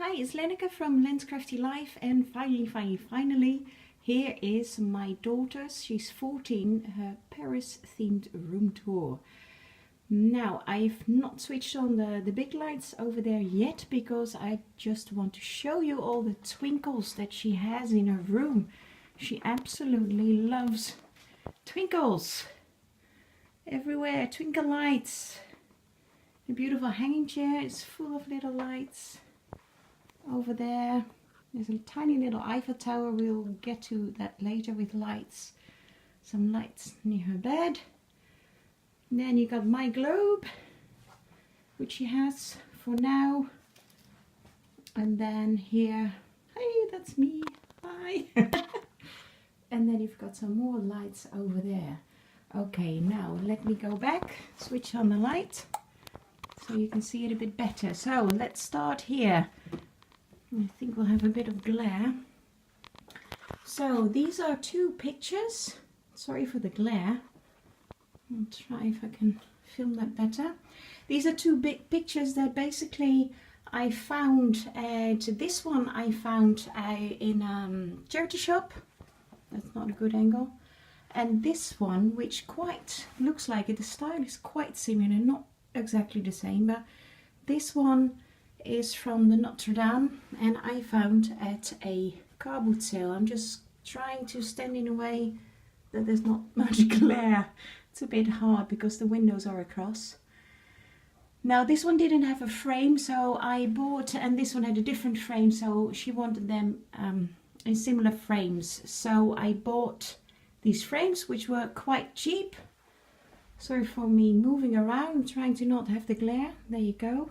Hi, it's Lenneke from Len's Crafty Life, and finally, here is my daughter's, she's 14, her Paris themed room tour. Now, I've not switched on the big lights over there yet because I just want to show you all the twinkles that she has in her room. She absolutely loves twinkles. Everywhere, twinkle lights. The beautiful hanging chair is full of little lights. Over there, there's a tiny little Eiffel Tower. We'll get to that later with lights. Some lights near her bed. And then you got my globe, which she has for now. And then here, hey, that's me. Hi. And then you've got some more lights over there. Okay, now let me go back, switch on the light so you can see it a bit better. So let's start here. I think we'll have a bit of glare. So these are two pictures. Sorry for the glare. I'll try if I can film that better. These are two big pictures that basically I found at this one I found in a charity shop. That's not a good angle. And this one, which quite looks like it, the style is quite similar, not exactly the same, but this one is from the Notre Dame and I found at a car boot sale. I'm just trying to stand in a way that there's not much glare. It's a bit hard because the windows are across. Now this one didn't have a frame, so I bought, and this one had a different frame, so she wanted them in similar frames. So I bought these frames, which were quite cheap. Sorry for me moving around, I'm trying to not have the glare. There you go.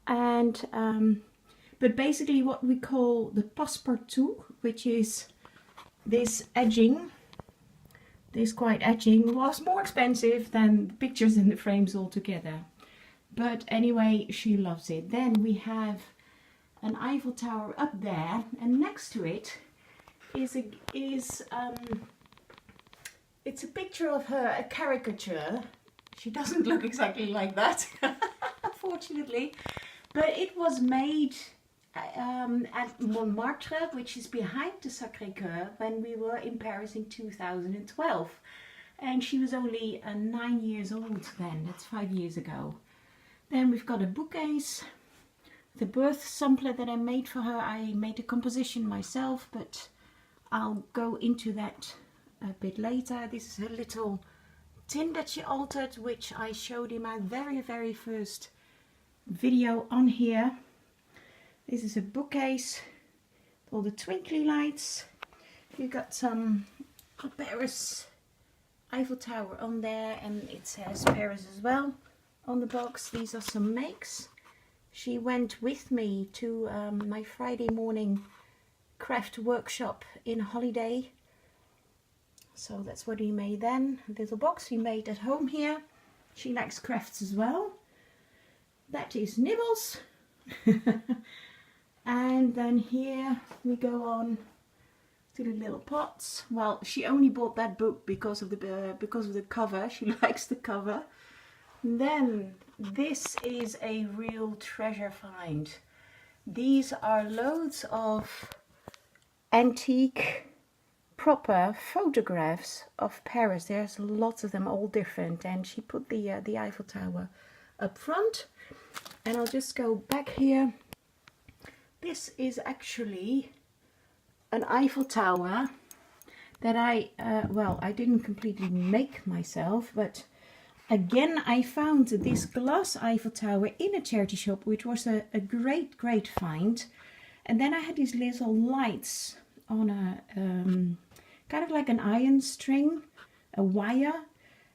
And but basically what we call the passepartout, which is this edging, this white edging, was more expensive than the pictures in the frames altogether. But anyway, she loves it. Then we have an Eiffel Tower up there, and next to it is it's a picture of her, a caricature. She doesn't look exactly like that, unfortunately. But it was made at Montmartre, which is behind the Sacré-Cœur, when we were in Paris in 2012. And she was only 9 years old then, that's 5 years ago. Then we've got a bookcase, the birth sampler that I made for her. I made a composition myself, but I'll go into that a bit later. This is a little tin that she altered, which I showed in my very first video on here. This is a bookcase with all the twinkly lights. You got some Paris Eiffel Tower on there, and it says Paris as well on the box. These are some makes. She went with me to my Friday morning craft workshop in Holiday. So that's what we made then. A little box we made at home here. She likes crafts as well. That is Nibbles. And then here we go on to the little pots. Well, she only bought that book because of the cover. She likes the cover. Then this is a real treasure find. These are loads of antique proper photographs of Paris. There's lots of them, all different, and she put the Eiffel Tower up front. And I'll just go back here. This is actually an Eiffel Tower that I didn't completely make myself, but again I found this glass Eiffel Tower in a charity shop, which was a great find. And then I had these little lights on a kind of like an iron string, a wire,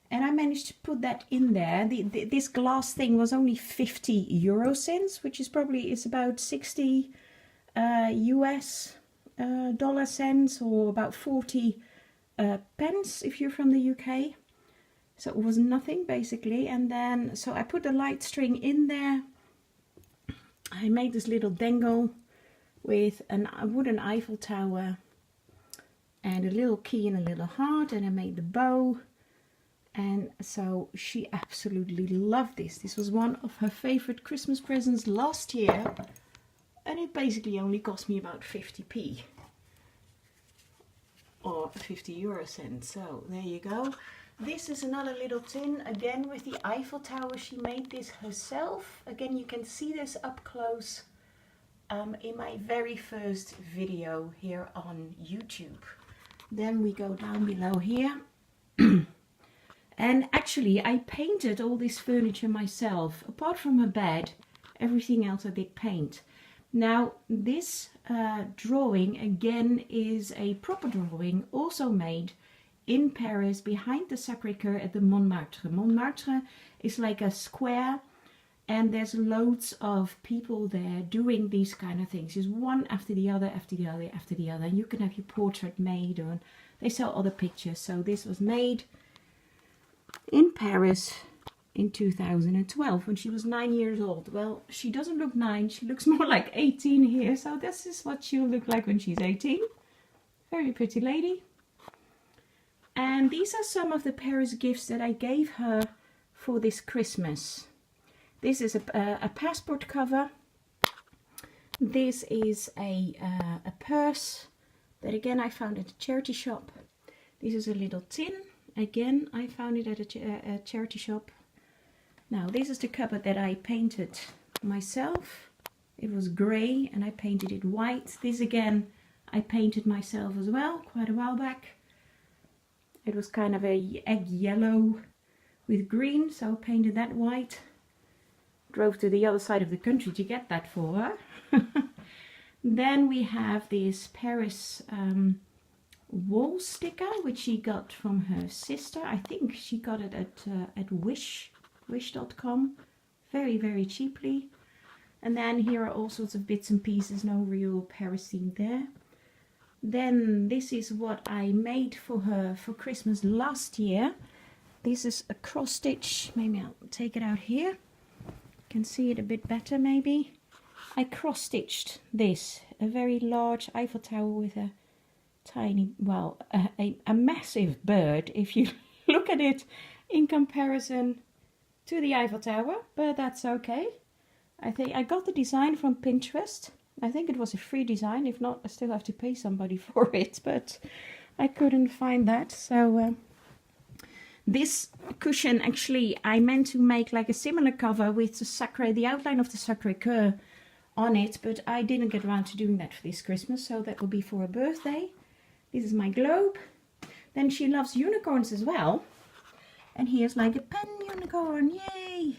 and I managed to put that in there. This glass thing was only 50 euro cents, which is about 60 US dollar cents, or about 40 pence if you're from the UK. So it was nothing basically. And then so I put the light string in there. I made this little dangle with a wooden Eiffel Tower and a little key and a little heart, and I made the bow. And so she absolutely loved this. This was one of her favorite Christmas presents last year. it basically only cost me about 50p or 50 euro cents. So there you go. This is another little tin, again with the Eiffel Tower. She made this herself. Again, you can see this up close in my very first video here on YouTube. Then we go down below here. And actually I painted all this furniture myself. Apart from her bed, everything else I did paint. Now this drawing again is a proper drawing, also made in Paris behind the Sacré-Cœur at the Montmartre. Montmartre is like a square and there's loads of people there doing these kind of things. It's one after the other, after the other, after the other. And you can have your portrait made, or they sell other pictures. So this was made in Paris in 2012 when she was 9 years old. Well, she doesn't look 9, she looks more like 18 here. So this is what she'll look like when she's 18. Very pretty lady. And these are some of the Paris gifts that I gave her for this Christmas. This is a passport cover. This is a purse that again I found at a charity shop. This is a little tin. Again, I found it at a charity shop. Now this is the cupboard that I painted myself. It was grey and I painted it white. This again I painted myself as well quite a while back. It was kind of a egg yellow with green, so I painted that white. Drove to the other side of the country to get that for her. Then we have this Paris wall sticker, which she got from her sister. I think she got it at wish.com, very, very cheaply. And then here are all sorts of bits and pieces, no real Paris theme there. Then this is what I made for her for Christmas last year. This is a cross stitch. Maybe I'll take it out here. You can see it a bit better maybe. I cross stitched this, a very large Eiffel Tower with a tiny, well, a massive bird if you look at it in comparison to the Eiffel Tower, but that's okay. I think I got the design from Pinterest. I think it was a free design. If not, I still have to pay somebody for it, but I couldn't find that. So this cushion, actually, I meant to make like a similar cover with the outline of the Sacré-Cœur on it, but I didn't get around to doing that for this Christmas, so that will be for her birthday. This is my globe. Then she loves unicorns as well. And here's like a pen unicorn, yay!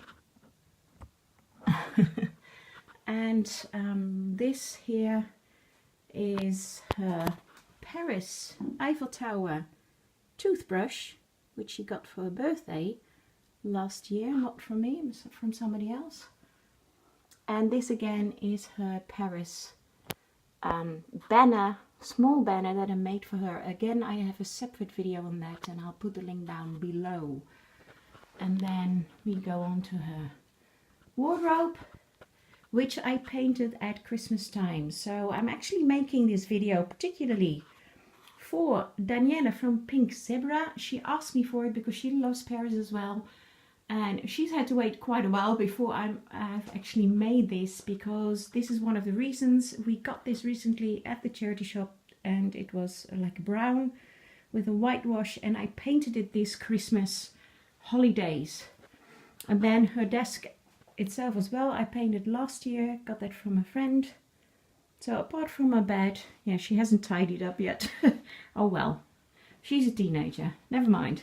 And this here is her Paris Eiffel Tower toothbrush, which she got for her birthday last year, not from me, from somebody else. And this again is her Paris banner, small banner that I made for her. Again, I have a separate video on that and I'll put the link down below. And then we go on to her wardrobe, which I painted at Christmas time. So I'm actually making this video particularly for Daniela from Pink Zebra. She asked me for it because she loves Paris as well. And she's had to wait quite a while before I've actually made this, because this is one of the reasons. We got this recently at the charity shop and it was like brown with a whitewash, and I painted it this Christmas holidays. And then her desk itself as well, I painted last year, got that from a friend. So apart from her bed, yeah, she hasn't tidied up yet. Oh well, she's a teenager, never mind.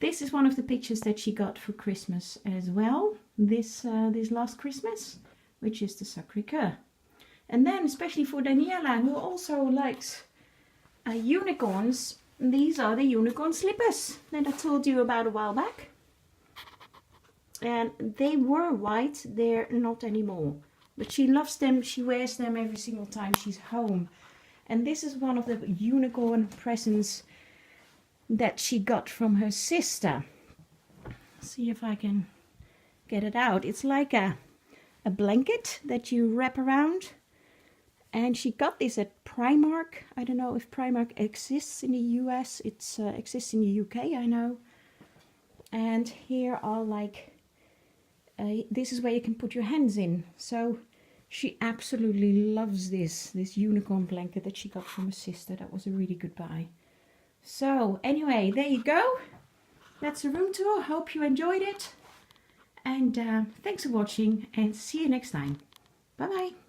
This is one of the pictures that she got for Christmas as well, this last Christmas, which is the Sacré-Cœur. And then, especially for Daniela, who also likes unicorns, these are the unicorn slippers that I told you about a while back. And they were white, they're not anymore. But she loves them, she wears them every single time she's home. And this is one of the unicorn presents that she got from her sister. See if I can get it out. It's like a blanket that you wrap around. And she got this at Primark. I don't know if Primark exists in the US. It exists in the UK, I know. And here are like, this is where you can put your hands in. So She absolutely loves this unicorn blanket that she got from her sister. That was a really good buy. So anyway, there you go. That's the room tour. Hope you enjoyed it. And thanks for watching and see you next time. Bye bye.